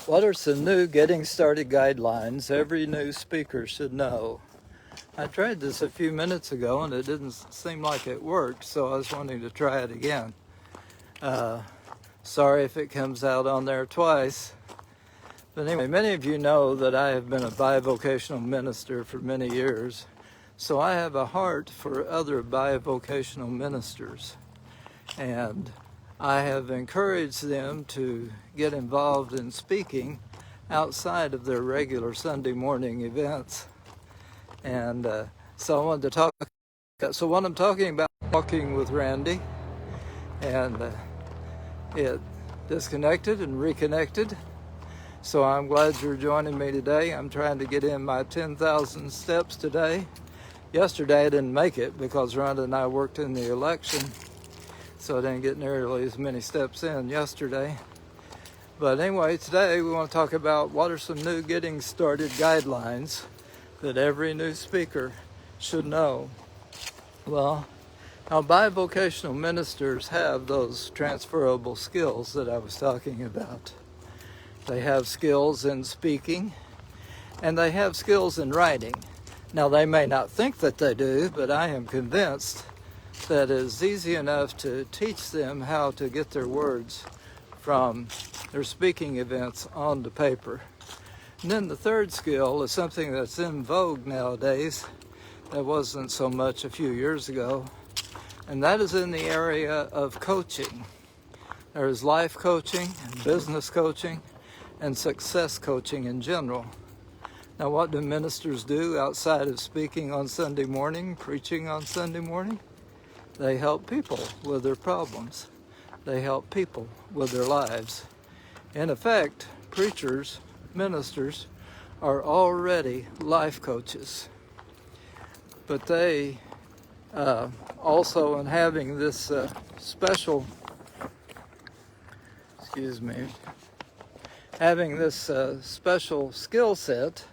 What are some new getting started guidelines every new speaker should know? I tried this a few minutes ago and it didn't seem like it worked, so I was wanting to try it again. Sorry if it comes out on there twice. But anyway, many of you know that I have been a bivocational minister for many years, so I have a heart for other bivocational ministers. And I have encouraged them to get involved in speaking outside of their regular Sunday morning events. And so I wanted to talk. So what I'm talking about, walking with Randy, and it disconnected and reconnected. So I'm glad you're joining me today. I'm trying to get in my 10,000 steps today. Yesterday I didn't make it because Rhonda and I worked in the election, so I didn't get nearly as many steps in yesterday. But anyway, today we want to talk about what are some new getting started guidelines that every new speaker should know. Well, now bivocational ministers have those transferable skills that I was talking about. They have skills in speaking and they have skills in writing. Now they may not think that they do, but I am convinced that it's easy enough to teach them how to get their words from their speaking events onto paper. And then the third skill is something that's in vogue nowadays that wasn't so much a few years ago, and that is in the area of coaching. There's life coaching, business coaching, and success coaching in general. Now, what do ministers do outside of speaking on Sunday morning, preaching on Sunday morning? They help people with their problems. They help people with their lives. In effect, preachers, ministers, are already life coaches. But they also, in having this special skill set,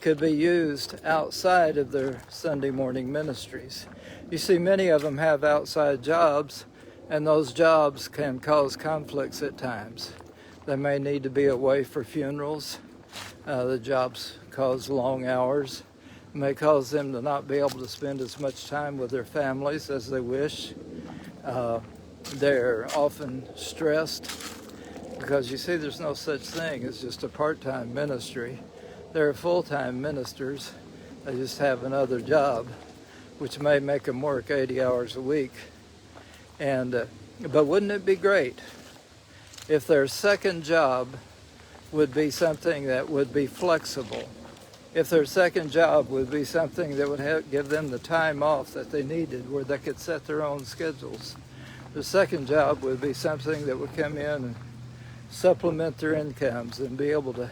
could be used outside of their Sunday morning ministries. You see, many of them have outside jobs, and those jobs can cause conflicts at times. They may need to be away for funerals. The jobs cause long hours. It may cause them to not be able to spend as much time with their families as they wish. They're often stressed because, you see, there's no such thing as just a part-time ministry. There are full-time ministers. They just have another job, which may make them work 80 hours a week. But wouldn't it be great if their second job would be something that would be flexible? If their second job would be something that would give them the time off that they needed, where they could set their own schedules. The second job would be something that would come in and supplement their incomes and be able to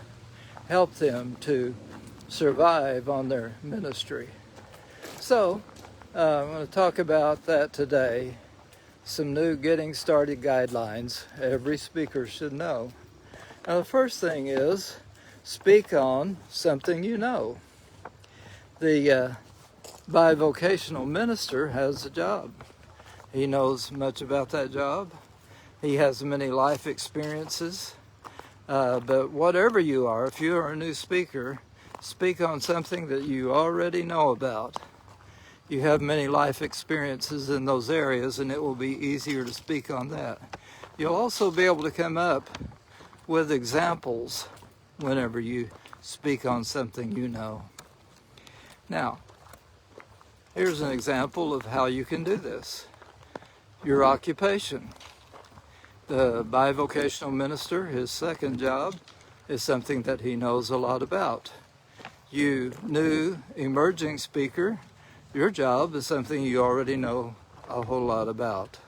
help them to survive on their ministry. So, I'm going to talk about that today. Some new getting started guidelines every speaker should know. Now, the first thing is speak on something you know. The bivocational minister has a job. He knows much about that job. He has many life experiences. But whatever you are, if you are a new speaker, speak on something that you already know about. You have many life experiences in those areas, and it will be easier to speak on that. You'll also be able to come up with examples whenever you speak on something you know. Now, here's an example of how you can do this. Your occupation. The bivocational minister, his second job, is something that he knows a lot about. You new emerging speaker, your job is something you already know a whole lot about.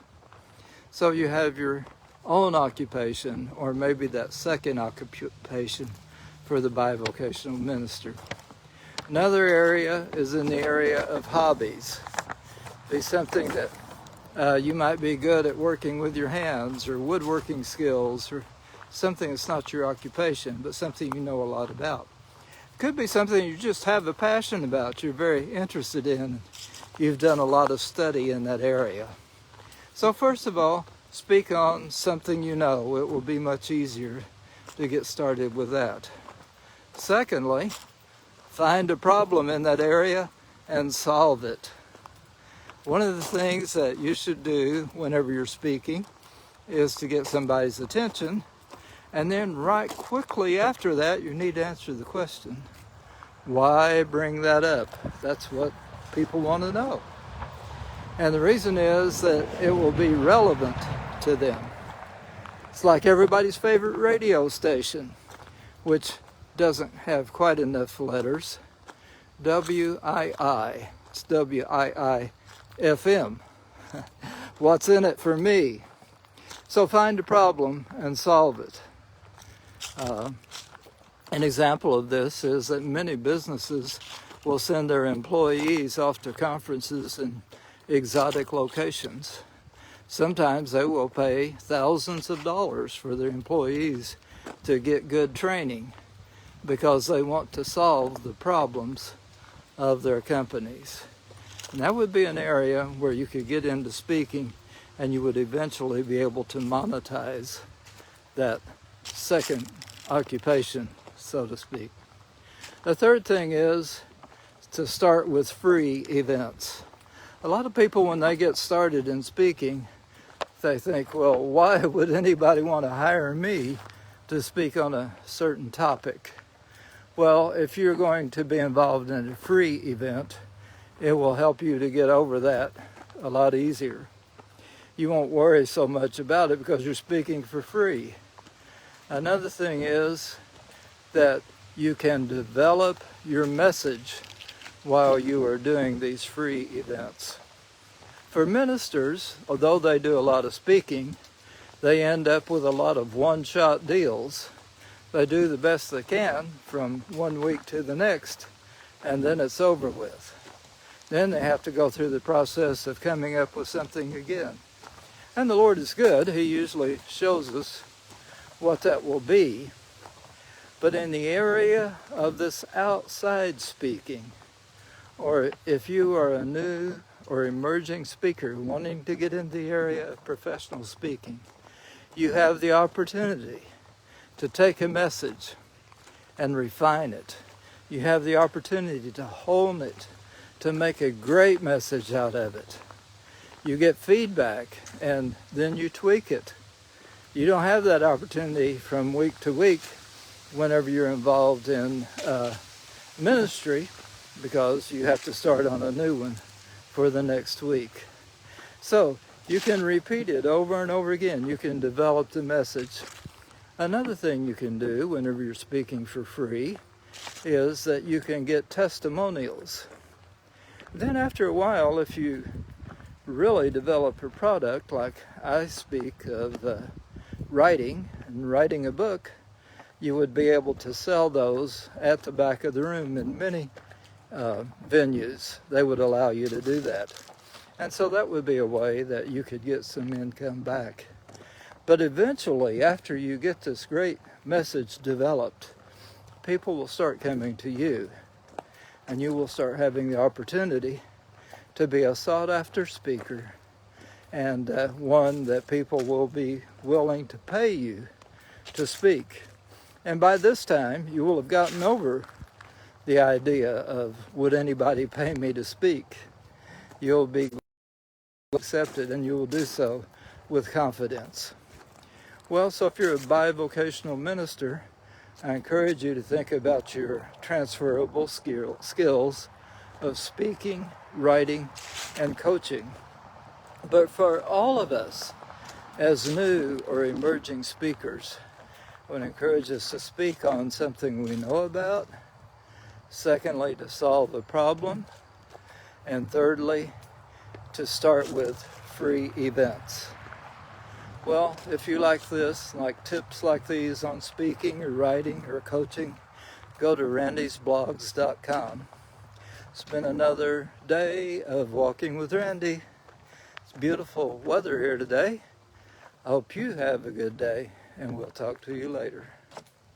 So you have your own occupation, or maybe that second occupation for the bivocational minister. Another area is in the area of hobbies. Be something that you might be good at working with your hands, or woodworking skills, or something that's not your occupation, but something you know a lot about. Could be something you just have a passion about, you're very interested in. You've done a lot of study in that area. So first of all, speak on something you know. It will be much easier to get started with that. Secondly, find a problem in that area and solve it. One of the things that you should do whenever you're speaking is to get somebody's attention, and then right quickly after that you need to answer the question, why bring that up? That's what people want to know. And the reason is that it will be relevant to them. It's like everybody's favorite radio station, which doesn't have quite enough letters. WII. It's WII-FM. What's in it for me? So find a problem and solve it. An example of this is that many businesses will send their employees off to conferences in exotic locations. Sometimes they will pay thousands of dollars for their employees to get good training because they want to solve the problems of their companies. And that would be an area where you could get into speaking and you would eventually be able to monetize that second occupation, so to speak. The third thing is to start with free events. A lot of people, when they get started in speaking, they think, well, why would anybody want to hire me to speak on a certain topic? Well, if you're going to be involved in a free event, it will help you to get over that a lot easier. You won't worry so much about it because you're speaking for free. Another thing is that you can develop your message while you are doing these free events. For ministers, although they do a lot of speaking, they end up with a lot of one-shot deals. They do the best they can from one week to the next, and then it's over with. Then they have to go through the process of coming up with something again. And the Lord is good. He usually shows us what that will be. But in the area of this outside speaking, or if you are a new or emerging speaker wanting to get in the area of professional speaking, you have the opportunity to take a message and refine it. You have the opportunity to hone it, to make a great message out of it. You get feedback and then you tweak it. You don't have that opportunity from week to week whenever you're involved in ministry, because you have to start on a new one for the next week. So you can repeat it over and over again. You can develop the message. Another thing you can do whenever you're speaking for free is that you can get testimonials. Then after a while, if you really develop a product, like I speak of writing and writing a book, you would be able to sell those at the back of the room in many venues. They would allow you to do that. And so that would be a way that you could get some income back. But eventually, after you get this great message developed, people will start coming to you, and you will start having the opportunity to be a sought-after speaker, and one that people will be willing to pay you to speak. And by this time, you will have gotten over the idea of, would anybody pay me to speak? You'll be accepted, and you will do so with confidence. Well, so if you're a bivocational minister, I encourage you to think about your transferable skills of speaking, writing, and coaching. But for all of us, as new or emerging speakers, I would encourage us to speak on something we know about. Secondly, to solve a problem. And thirdly, to start with free events. Well, if you like this, like tips like these on speaking or writing or coaching, go to randysblogs.com. It's been another day of Walking with Randy. It's beautiful weather here today. I hope you have a good day, and we'll talk to you later.